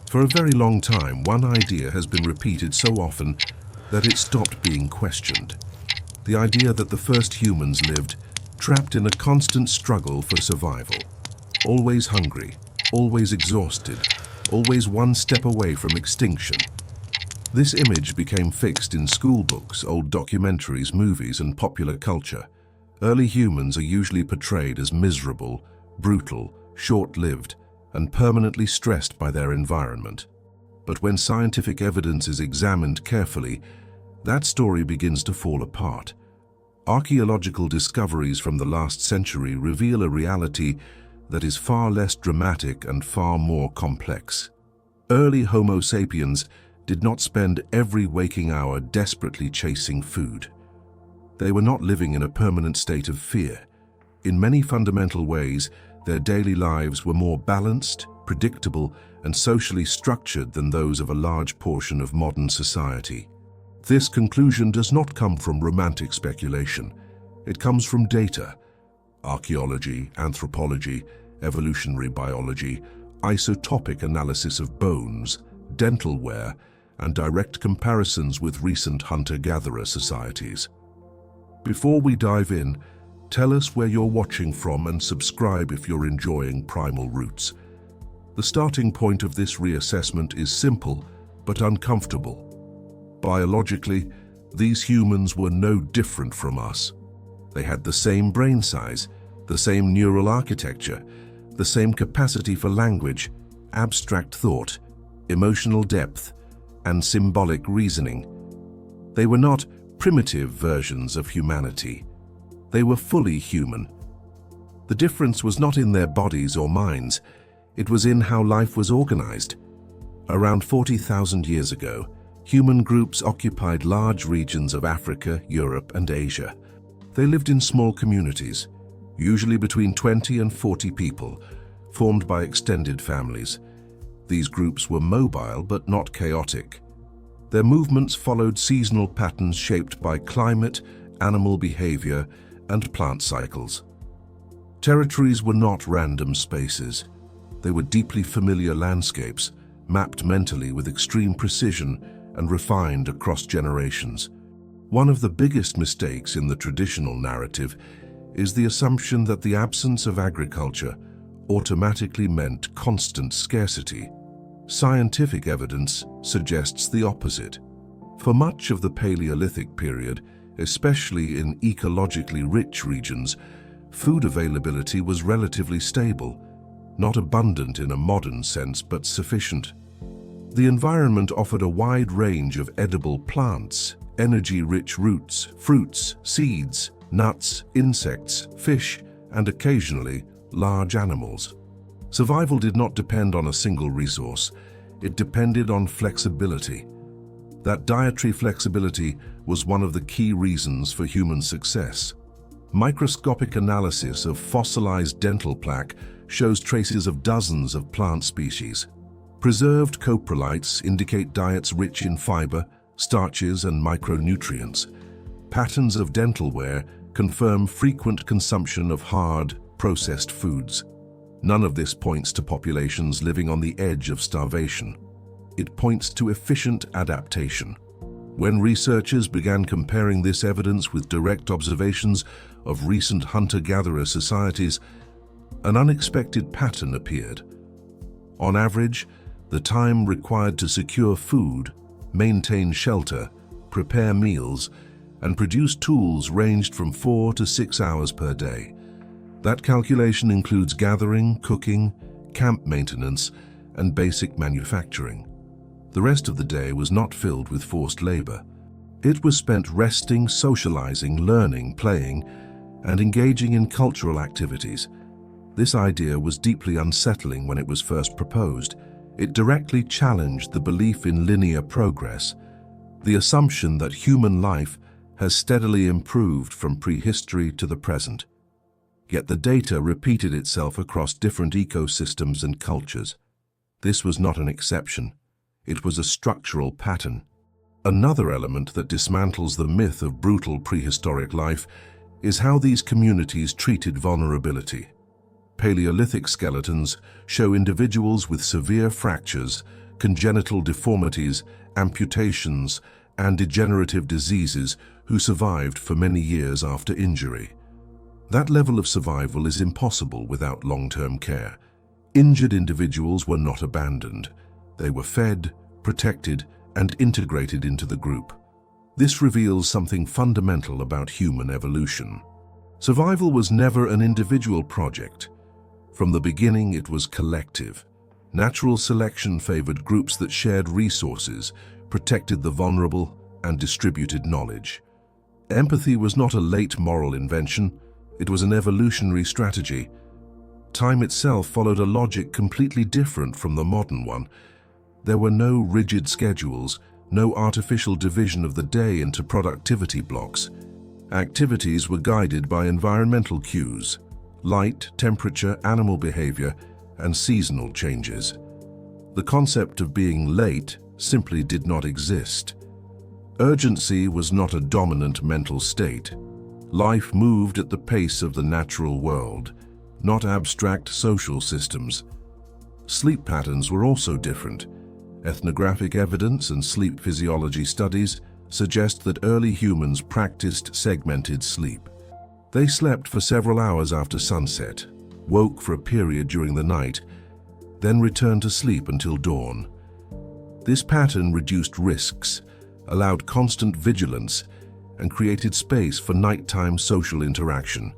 For a very long time, one idea has been repeated so often that it stopped being questioned. The idea that the first humans lived trapped in a constant struggle for survival. Always hungry, always exhausted, always one step away from extinction. This image became fixed in school books, old documentaries, movies, and popular culture. Early humans are usually portrayed as miserable, brutal, short-lived, and permanently stressed by their environment. But when scientific evidence is examined carefully, that story begins to fall apart. Archaeological discoveries from the last century reveal a reality that is far less dramatic and far more complex. Early Homo sapiens did not spend every waking hour desperately chasing food. They were not living in a permanent state of fear. In many fundamental ways, their daily lives were more balanced, predictable, and socially structured than those of a large portion of modern society. This conclusion does not come from romantic speculation. It comes from data. Archaeology, anthropology, evolutionary biology, isotopic analysis of bones, dental wear, and direct comparisons with recent hunter-gatherer societies. Before we dive in, tell us where you're watching from and subscribe if you're enjoying Primal Roots. The starting point of this reassessment is simple but uncomfortable. Biologically, these humans were no different from us. They had the same brain size, the same neural architecture, the same capacity for language, abstract thought, emotional depth, and symbolic reasoning. They were not primitive versions of humanity. They were fully human. The difference was not in their bodies or minds, it was in how life was organized. Around 40,000 years ago, human groups occupied large regions of Africa, Europe, and Asia. They lived in small communities, usually between 20 and 40 people, formed by extended families. These groups were mobile but not chaotic. Their movements followed seasonal patterns shaped by climate, animal behavior, and plant cycles. Territories were not random spaces. They were deeply familiar landscapes, mapped mentally with extreme precision and refined across generations. One of the biggest mistakes in the traditional narrative is the assumption that the absence of agriculture automatically meant constant scarcity. Scientific evidence suggests the opposite. For much of the Paleolithic period, especially in ecologically rich regions, food availability was relatively stable, not abundant in a modern sense, but sufficient. The environment offered a wide range of edible plants, energy-rich roots, fruits, seeds, nuts, insects, fish, and occasionally large animals. Survival did not depend on a single resource. It depended on flexibility. That dietary flexibility was one of the key reasons for human success. Microscopic analysis of fossilized dental plaque shows traces of dozens of plant species. Preserved coprolites indicate diets rich in fiber, starches, and micronutrients. Patterns of dental wear confirm frequent consumption of hard, processed foods. None of this points to populations living on the edge of starvation. It points to efficient adaptation. When researchers began comparing this evidence with direct observations of recent hunter-gatherer societies, an unexpected pattern appeared. On average, the time required to secure food, maintain shelter, prepare meals, and produce tools ranged from 4 to 6 hours per day. That calculation includes gathering, cooking, camp maintenance, and basic manufacturing. The rest of the day was not filled with forced labor. It was spent resting, socializing, learning, playing, and engaging in cultural activities. This idea was deeply unsettling when it was first proposed. It directly challenged the belief in linear progress, the assumption that human life has steadily improved from prehistory to the present. Yet the data repeated itself across different ecosystems and cultures. This was not an exception. It was a structural pattern. Another element that dismantles the myth of brutal prehistoric life is how these communities treated vulnerability. Paleolithic skeletons show individuals with severe fractures, congenital deformities, amputations, and degenerative diseases who survived for many years after injury. That level of survival is impossible without long-term care. Injured individuals were not abandoned. They were fed, protected, and integrated into the group. This reveals something fundamental about human evolution. Survival was never an individual project. From the beginning, it was collective. Natural selection favored groups that shared resources, protected the vulnerable, and distributed knowledge. Empathy was not a late moral invention, it was an evolutionary strategy. Time itself followed a logic completely different from the modern one. There were no rigid schedules, no artificial division of the day into productivity blocks. Activities were guided by environmental cues, light, temperature, animal behavior, and seasonal changes. The concept of being late simply did not exist. Urgency was not a dominant mental state. Life moved at the pace of the natural world, not abstract social systems. Sleep patterns were also different. Ethnographic evidence and sleep physiology studies suggest that early humans practiced segmented sleep. They slept for several hours after sunset, woke for a period during the night, then returned to sleep until dawn. This pattern reduced risks, allowed constant vigilance, and created space for nighttime social interaction.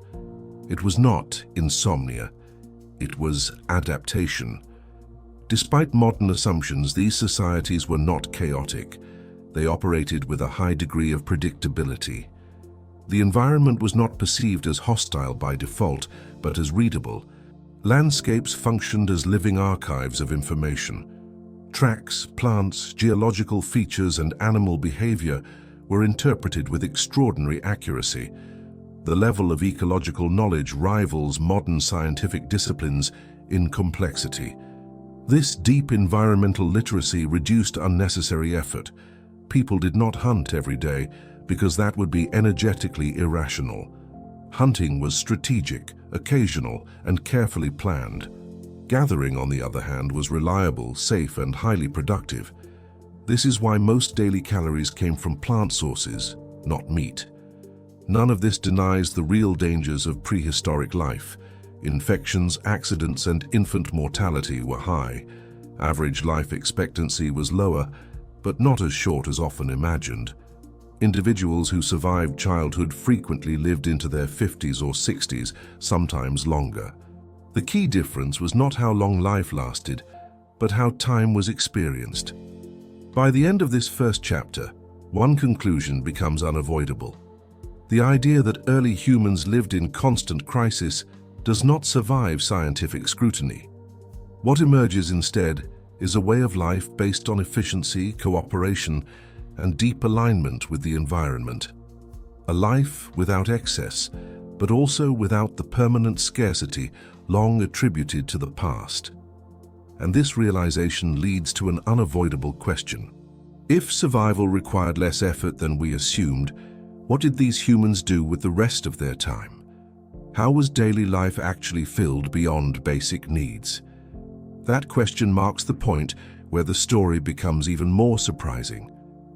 It was not insomnia, it was adaptation. Despite modern assumptions, these societies were not chaotic. They operated with a high degree of predictability. The environment was not perceived as hostile by default, but as readable. Landscapes functioned as living archives of information. Tracks, plants, geological features, and animal behavior were interpreted with extraordinary accuracy. The level of ecological knowledge rivals modern scientific disciplines in complexity. This deep environmental literacy reduced unnecessary effort. People did not hunt every day because that would be energetically irrational. Hunting was strategic, occasional, and carefully planned. Gathering, on the other hand, was reliable, safe, and highly productive. This is why most daily calories came from plant sources, not meat. None of this denies the real dangers of prehistoric life. Infections, accidents, and infant mortality were high. Average life expectancy was lower, but not as short as often imagined. Individuals who survived childhood frequently lived into their 50s or 60s, sometimes longer. The key difference was not how long life lasted, but how time was experienced. By the end of this first chapter, one conclusion becomes unavoidable. The idea that early humans lived in constant crisis does not survive scientific scrutiny. What emerges instead is a way of life based on efficiency, cooperation, and deep alignment with the environment. A life without excess, but also without the permanent scarcity long attributed to the past. And this realization leads to an unavoidable question. If survival required less effort than we assumed, what did these humans do with the rest of their time? How was daily life actually filled beyond basic needs? That question marks the point where the story becomes even more surprising,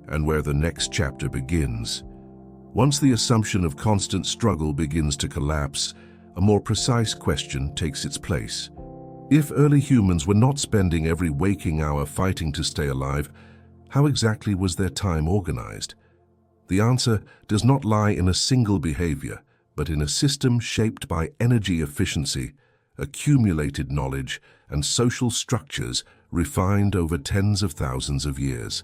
and where the next chapter begins. Once the assumption of constant struggle begins to collapse, a more precise question takes its place. If early humans were not spending every waking hour fighting to stay alive, how exactly was their time organized? The answer does not lie in a single behavior, but in a system shaped by energy efficiency, accumulated knowledge, and social structures refined over tens of thousands of years.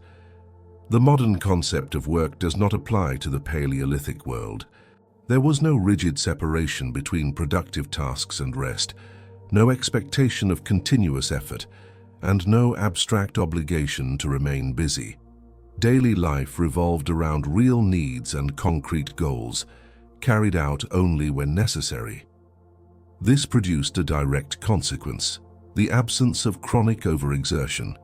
The modern concept of work does not apply to the Paleolithic world. There was no rigid separation between productive tasks and rest, no expectation of continuous effort, and no abstract obligation to remain busy. Daily life revolved around real needs and concrete goals, carried out only when necessary. This produced a direct consequence: the absence of chronic overexertion.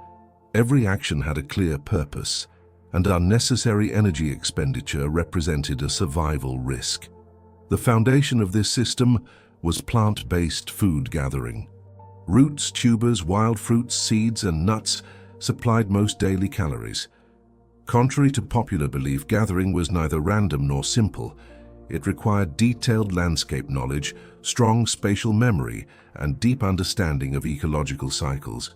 Every action had a clear purpose, and unnecessary energy expenditure represented a survival risk. The foundation of this system was plant-based food gathering. Roots, tubers, wild fruits, seeds, and nuts supplied most daily calories. Contrary to popular belief, gathering was neither random nor simple. It required detailed landscape knowledge, strong spatial memory, and deep understanding of ecological cycles.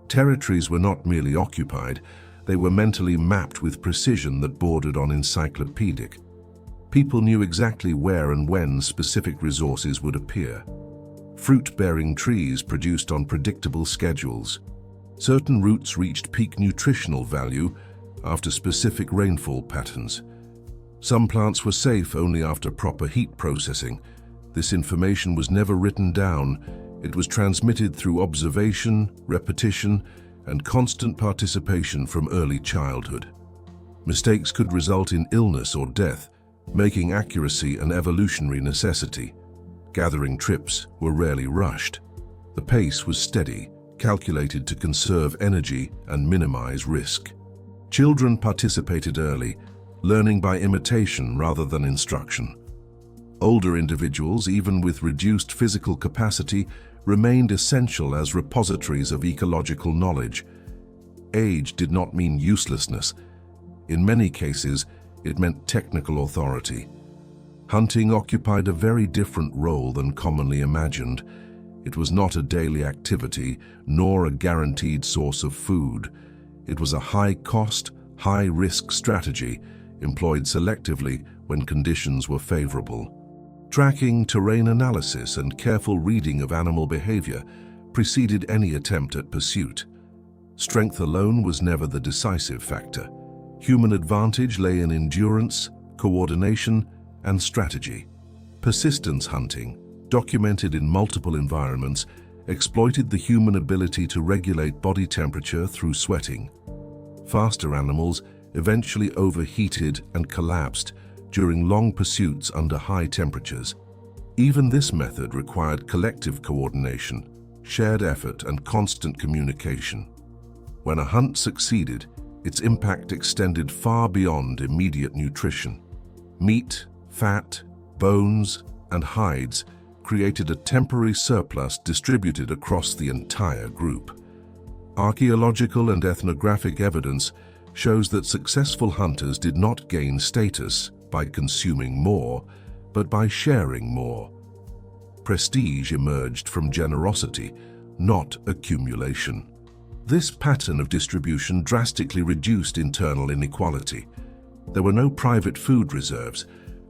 Territories were not merely occupied, they were mentally mapped with precision that bordered on encyclopedic. People knew exactly where and when specific resources would appear. Fruit-bearing trees produced on predictable schedules. Certain roots reached peak nutritional value after specific rainfall patterns. Some plants were safe only after proper heat processing. This information was never written down. It was transmitted through observation, repetition, and constant participation from early childhood. Mistakes could result in illness or death, making accuracy an evolutionary necessity. Gathering trips were rarely rushed. The pace was steady, calculated to conserve energy and minimize risk. Children participated early, learning by imitation rather than instruction. Older individuals, even with reduced physical capacity, remained essential as repositories of ecological knowledge. Age did not mean uselessness. In many cases, it meant technical authority. Hunting occupied a very different role than commonly imagined. It was not a daily activity, nor a guaranteed source of food. It was a high-cost, high-risk strategy, employed selectively when conditions were favorable. Tracking, terrain analysis, and careful reading of animal behavior preceded any attempt at pursuit. Strength alone was never the decisive factor. Human advantage lay in endurance, coordination, and strategy. Persistence hunting, documented in multiple environments, exploited the human ability to regulate body temperature through sweating. Faster animals eventually overheated and collapsed during long pursuits under high temperatures. Even this method required collective coordination, shared effort, and constant communication. When a hunt succeeded, its impact extended far beyond immediate nutrition. Meat, fat, bones, and hides created a temporary surplus distributed across the entire group. Archaeological and ethnographic evidence shows that successful hunters did not gain status by consuming more, but by sharing more. Prestige emerged from generosity, not accumulation. This pattern of distribution drastically reduced internal inequality. There were no private food reserves.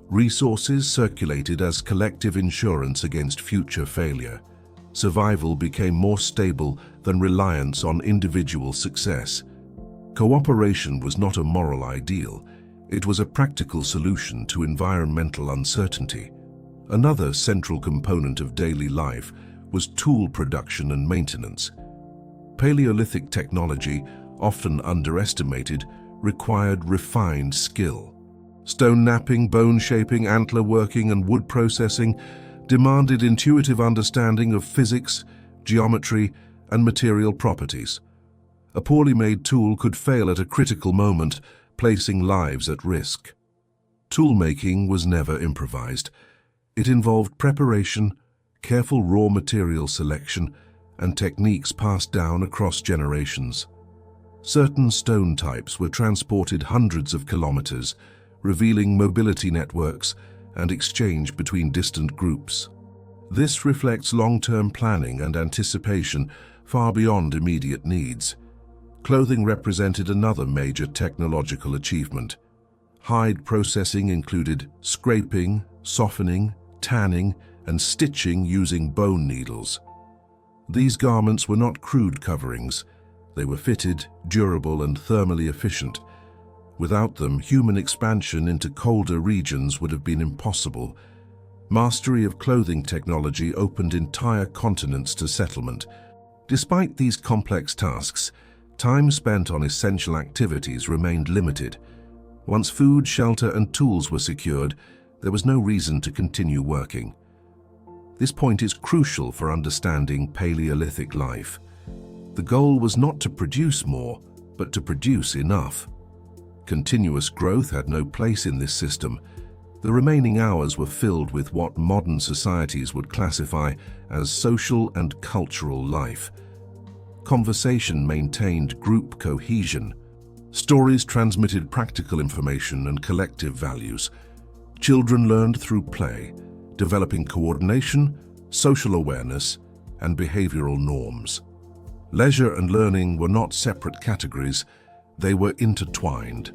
Resources circulated as collective insurance against future failure. Survival became more stable than reliance on individual success. Cooperation was not a moral ideal. It was a practical solution to environmental uncertainty. Another central component of daily life was tool production and maintenance. Paleolithic technology, often underestimated, required refined skill. Stone knapping, bone shaping, antler working, and wood processing demanded intuitive understanding of physics, geometry, and material properties. A poorly made tool could fail at a critical moment, placing lives at risk. Tool-making was never improvised. It involved preparation, careful raw material selection, and techniques passed down across generations. Certain stone types were transported hundreds of kilometers, revealing mobility networks and exchange between distant groups. This reflects long-term planning and anticipation far beyond immediate needs. Clothing represented another major technological achievement. Hide processing included scraping, softening, tanning, and stitching using bone needles. These garments were not crude coverings. They were fitted, durable, and thermally efficient. Without them, human expansion into colder regions would have been impossible. Mastery of clothing technology opened entire continents to settlement. Despite these complex tasks, time spent on essential activities remained limited. Once food, shelter, and tools were secured, there was no reason to continue working. This point is crucial for understanding Paleolithic life. The goal was not to produce more, but to produce enough. Continuous growth had no place in this system. The remaining hours were filled with what modern societies would classify as social and cultural life. Conversation maintained group cohesion. Stories transmitted practical information and collective values. Children learned through play, developing coordination, social awareness, and behavioral norms. Leisure and learning were not separate categories, they were intertwined.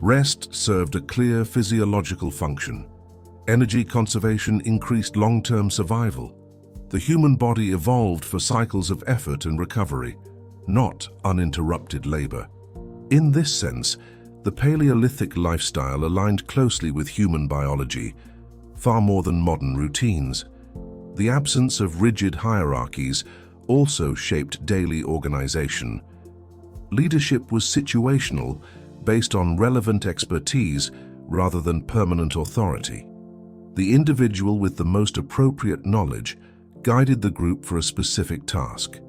Rest served a clear physiological function. Energy conservation increased long-term survival. The human body evolved for cycles of effort and recovery, not uninterrupted labor. In this sense, the Paleolithic lifestyle aligned closely with human biology, far more than modern routines. The absence of rigid hierarchies also shaped daily organization. Leadership was situational, based on relevant expertise rather than permanent authority. The individual with the most appropriate knowledge guided the group for a specific task.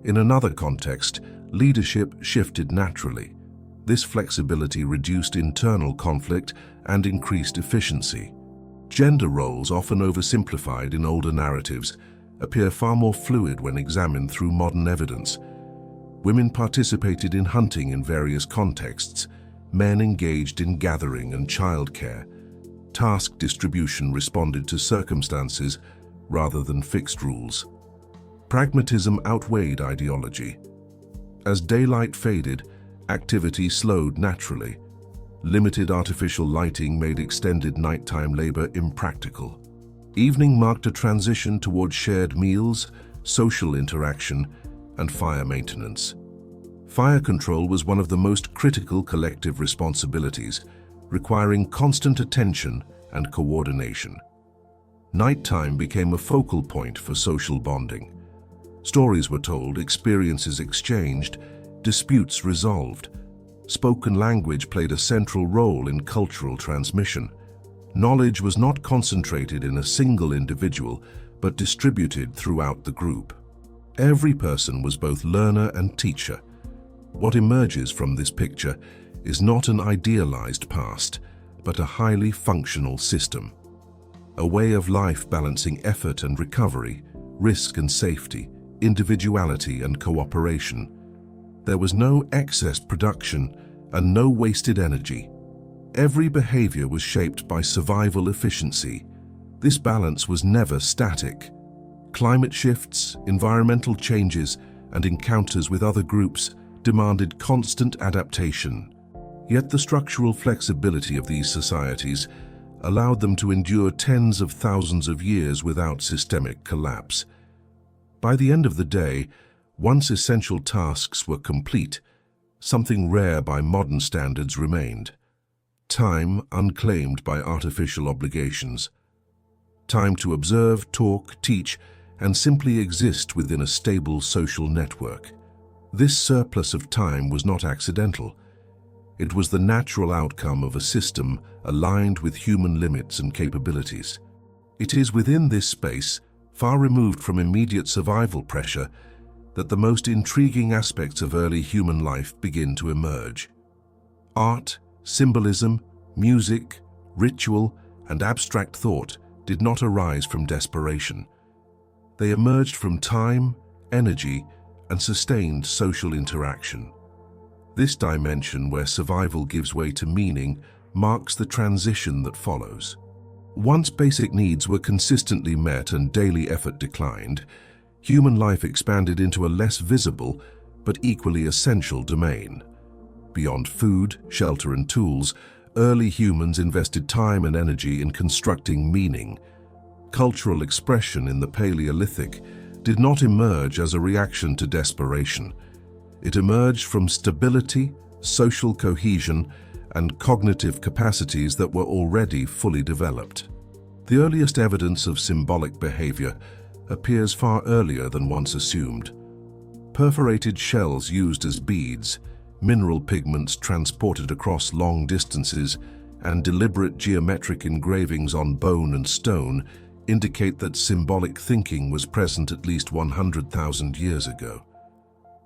In another context, leadership shifted naturally. This flexibility reduced internal conflict and increased efficiency. Gender roles, often oversimplified in older narratives, appear far more fluid when examined through modern evidence. Women participated in hunting in various contexts. Men engaged in gathering and childcare. Task distribution responded to circumstances rather than fixed rules. Pragmatism outweighed ideology. As daylight faded, activity slowed naturally. Limited artificial lighting made extended nighttime labor impractical. Evening marked a transition toward shared meals, social interaction, and fire maintenance. Fire control was one of the most critical collective responsibilities, requiring constant attention and coordination. Nighttime became a focal point for social bonding. Stories were told, experiences exchanged, disputes resolved. Spoken language played a central role in cultural transmission. Knowledge was not concentrated in a single individual, but distributed throughout the group. Every person was both learner and teacher. What emerges from this picture is not an idealized past, but a highly functional system. A way of life balancing effort and recovery, risk and safety, individuality and cooperation. There was no excess production and no wasted energy. Every behavior was shaped by survival efficiency. This balance was never static. Climate shifts, environmental changes, and encounters with other groups demanded constant adaptation. Yet the structural flexibility of these societies allowed them to endure tens of thousands of years without systemic collapse. By the end of the day, once essential tasks were complete, something rare by modern standards remained. Time unclaimed by artificial obligations. Time to observe, talk, teach, and simply exist within a stable social network. This surplus of time was not accidental. It was the natural outcome of a system aligned with human limits and capabilities. It is within this space, far removed from immediate survival pressure, that the most intriguing aspects of early human life begin to emerge. Art, symbolism, music, ritual, and abstract thought did not arise from desperation. They emerged from time, energy, and sustained social interaction. This dimension where survival gives way to meaning marks the transition that follows. Once basic needs were consistently met and daily effort declined, human life expanded into a less visible but equally essential domain. Beyond food, shelter, and tools, early humans invested time and energy in constructing meaning. Cultural expression in the Paleolithic did not emerge as a reaction to desperation. It emerged from stability, social cohesion, and cognitive capacities that were already fully developed. The earliest evidence of symbolic behavior appears far earlier than once assumed. Perforated shells used as beads, mineral pigments transported across long distances, and deliberate geometric engravings on bone and stone indicate that symbolic thinking was present at least 100,000 years ago.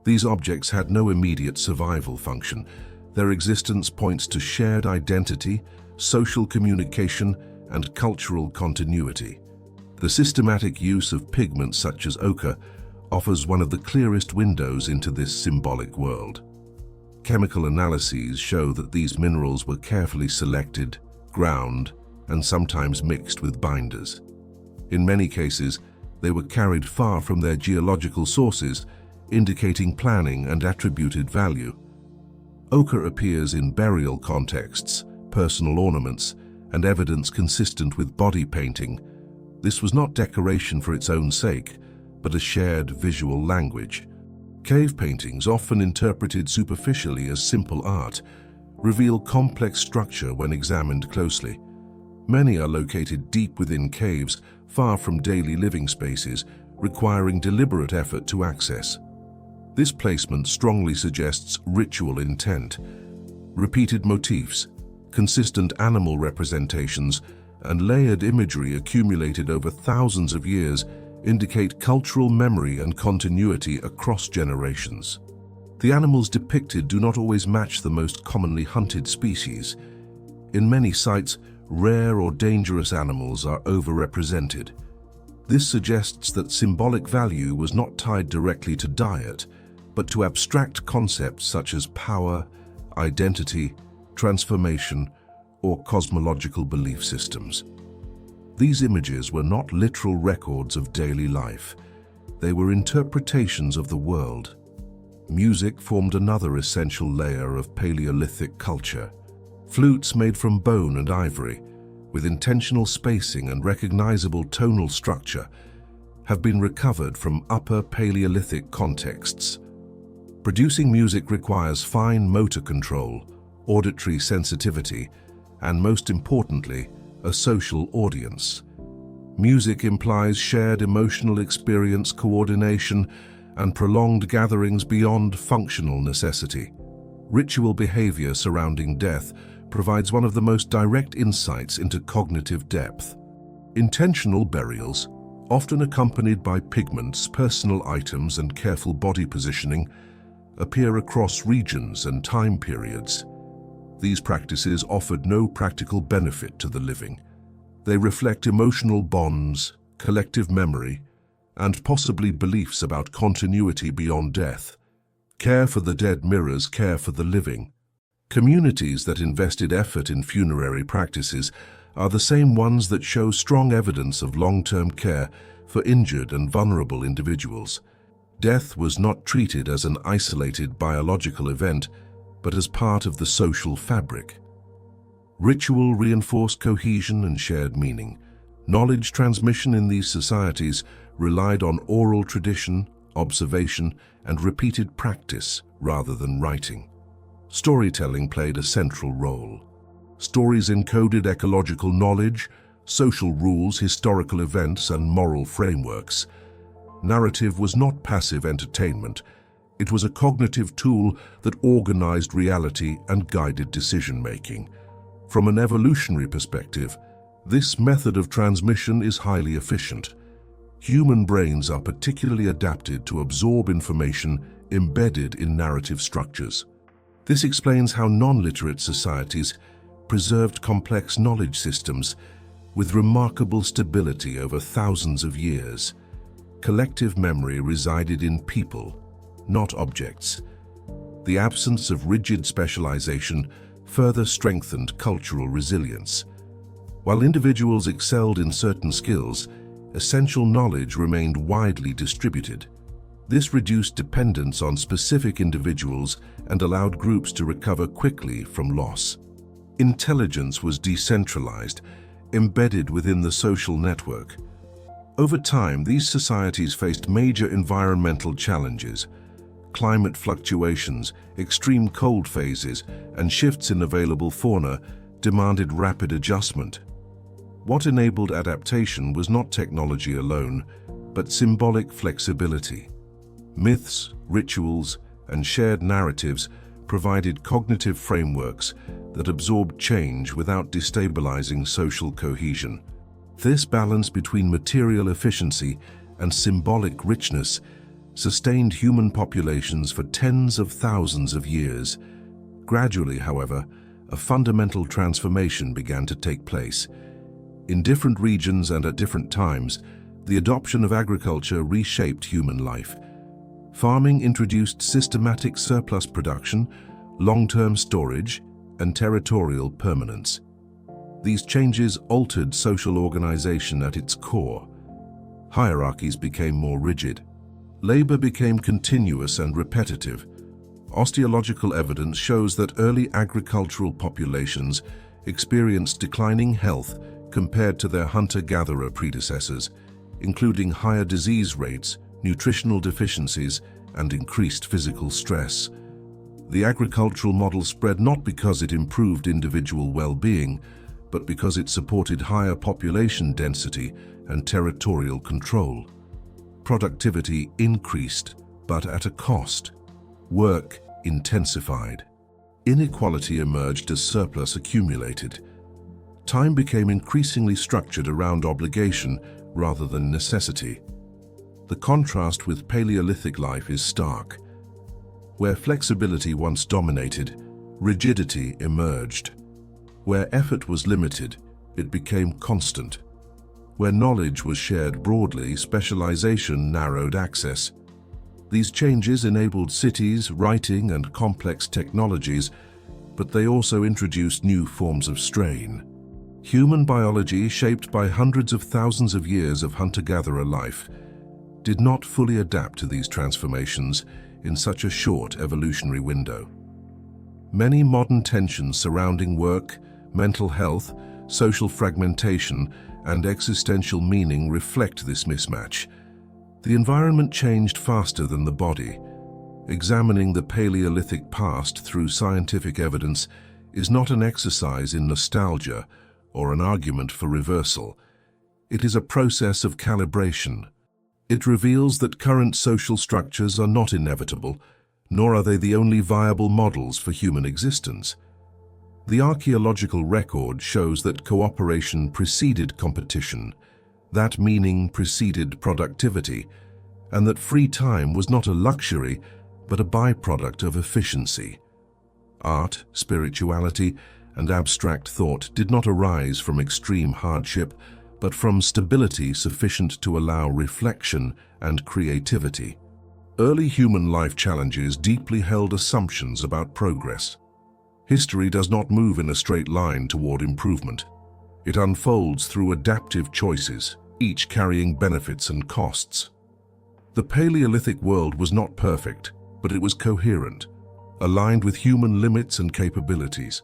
These objects had no immediate survival function. Their existence points to shared identity, social communication, and cultural continuity. The systematic use of pigments such as ochre, offers one of the clearest windows into this symbolic world. Chemical analyses show that these minerals were carefully selected, ground, and sometimes mixed with binders. In many cases, they were carried far from their geological sources, indicating planning and attributed value. Ochre appears in burial contexts, personal ornaments, and evidence consistent with body painting. This was not decoration for its own sake, but a shared visual language. Cave paintings, often interpreted superficially as simple art, reveal complex structure when examined closely. Many are located deep within caves, far from daily living spaces, requiring deliberate effort to access. This placement strongly suggests ritual intent. Repeated motifs, consistent animal representations, and layered imagery accumulated over thousands of years indicate cultural memory and continuity across generations. The animals depicted do not always match the most commonly hunted species. In many sites, rare or dangerous animals are overrepresented. This suggests that symbolic value was not tied directly to diet, but to abstract concepts such as power, identity, transformation, or cosmological belief systems. These images were not literal records of daily life. They were interpretations of the world. Music formed another essential layer of Paleolithic culture. Flutes made from bone and ivory, with intentional spacing and recognizable tonal structure, have been recovered from Upper Paleolithic contexts. Producing music requires fine motor control, auditory sensitivity, and most importantly, a social audience. Music implies shared emotional experience, coordination, and prolonged gatherings beyond functional necessity. Ritual behavior surrounding death provides one of the most direct insights into cognitive depth. Intentional burials, often accompanied by pigments, personal items, and careful body positioning, appear across regions and time periods. These practices offered no practical benefit to the living. They reflect emotional bonds, collective memory, and possibly beliefs about continuity beyond death. Care for the dead mirrors care for the living. Communities that invested effort in funerary practices are the same ones that show strong evidence of long-term care for injured and vulnerable individuals. Death was not treated as an isolated biological event, but as part of the social fabric. Ritual reinforced cohesion and shared meaning. Knowledge transmission in these societies relied on oral tradition, observation, and repeated practice rather than writing. Storytelling played a central role. Stories encoded ecological knowledge, social rules, historical events, and moral frameworks. Narrative was not passive entertainment. It was a cognitive tool that organized reality and guided decision-making. From an evolutionary perspective, this method of transmission is highly efficient. Human brains are particularly adapted to absorb information embedded in narrative structures. This explains how non-literate societies preserved complex knowledge systems with remarkable stability over thousands of years. Collective memory resided in people, not objects. The absence of rigid specialization further strengthened cultural resilience. While individuals excelled in certain skills, essential knowledge remained widely distributed. This reduced dependence on specific individuals and allowed groups to recover quickly from loss. Intelligence was decentralized, embedded within the social network. Over time, these societies faced major environmental challenges. Climate fluctuations, extreme cold phases, and shifts in available fauna demanded rapid adjustment. What enabled adaptation was not technology alone, but symbolic flexibility. Myths, rituals, and shared narratives provided cognitive frameworks that absorbed change without destabilizing social cohesion. This balance between material efficiency and symbolic richness sustained human populations for tens of thousands of years. Gradually, however, a fundamental transformation began to take place. In different regions and at different times, The adoption of agriculture reshaped human life. Farming introduced systematic surplus production, long-term storage, and territorial permanence. These changes altered social organization at its core. Hierarchies became more rigid. Labor became continuous and repetitive. Osteological evidence shows that early agricultural populations experienced declining health compared to their hunter-gatherer predecessors, including higher disease rates, nutritional deficiencies, and increased physical stress. The agricultural model spread not because it improved individual well-being, but because it supported higher population density and territorial control. Productivity increased, but at a cost. Work intensified. Inequality emerged as surplus accumulated. Time became increasingly structured around obligation rather than necessity. The contrast with Paleolithic life is stark. Where flexibility once dominated, rigidity emerged. Where effort was limited, it became constant. Where knowledge was shared broadly, specialization narrowed access. These changes enabled cities, writing, and complex technologies, but they also introduced new forms of strain. Human biology, shaped by hundreds of thousands of years of hunter-gatherer life, did not fully adapt to these transformations in such a short evolutionary window. Many modern tensions surrounding work, mental health, social fragmentation, and existential meaning reflect this mismatch. The environment changed faster than the body. Examining the Paleolithic past through scientific evidence is not an exercise in nostalgia or an argument for reversal. It is a process of calibration. It reveals that current social structures are not inevitable, nor are they the only viable models for human existence. The archaeological record shows that cooperation preceded competition, that meaning preceded productivity, and that free time was not a luxury, but a byproduct of efficiency. Art, spirituality, and abstract thought did not arise from extreme hardship, but from stability sufficient to allow reflection and creativity. Early human life challenges deeply held assumptions about progress. History does not move in a straight line toward improvement. It unfolds through adaptive choices, each carrying benefits and costs. The Paleolithic world was not perfect, but it was coherent, aligned with human limits and capabilities.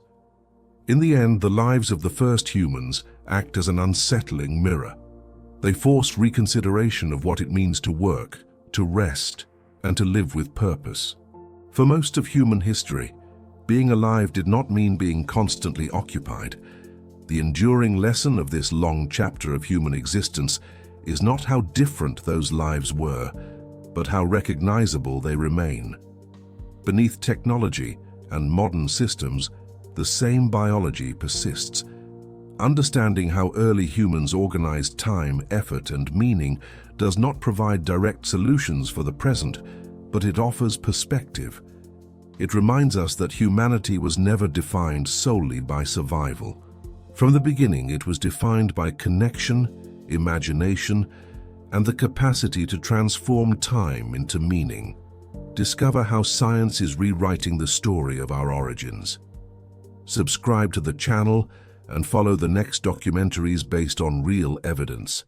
In the end, the lives of the first humans act as an unsettling mirror. They force reconsideration of what it means to work, to rest, and to live with purpose. For most of human history, being alive did not mean being constantly occupied. The enduring lesson of this long chapter of human existence is not how different those lives were, but how recognizable they remain. Beneath technology and modern systems, the same biology persists. Understanding how early humans organized time, effort, and meaning does not provide direct solutions for the present, but it offers perspective. It reminds us that humanity was never defined solely by survival. From the beginning, it was defined by connection, imagination, and the capacity to transform time into meaning. Discover how science is rewriting the story of our origins. Subscribe to the channel and follow the next documentaries based on real evidence.